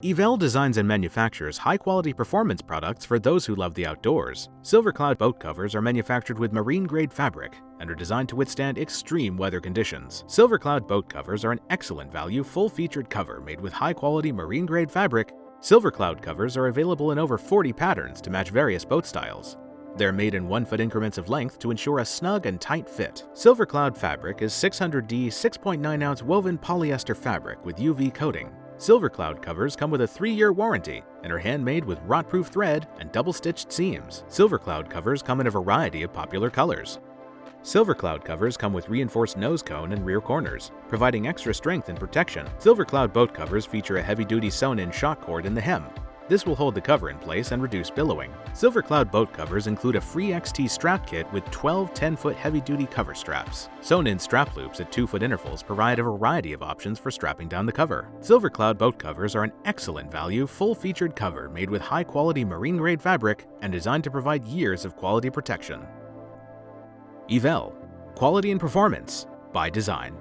Eevelle designs and manufactures high-quality performance products for those who love the outdoors. SilverCloud Boat Covers are manufactured with marine-grade fabric and are designed to withstand extreme weather conditions. SilverCloud Boat Covers are an excellent value, full-featured cover made with high-quality marine-grade fabric. SilverCloud Covers are available in over 40 patterns to match various boat styles. They're made in 1-foot increments of length to ensure a snug and tight fit. SilverCloud fabric is 600D 6.9-ounce woven polyester fabric with UV coating. SilverCloud covers come with a 3-year warranty and are handmade with rot-proof thread and double-stitched seams. SilverCloud covers come in a variety of popular colors. SilverCloud covers come with reinforced nose cone and rear corners, providing extra strength and protection. SilverCloud boat covers feature a heavy-duty sewn-in shock cord in the hem. This will hold the cover in place and reduce billowing. SilverCloud boat covers include a free XT strap kit with 12 10-foot heavy-duty cover straps. Sewn-in strap loops at 2-foot intervals provide a variety of options for strapping down the cover. SilverCloud boat covers are an excellent value, full-featured cover made with high-quality marine-grade fabric and designed to provide years of quality protection. Eevelle, quality and performance by design.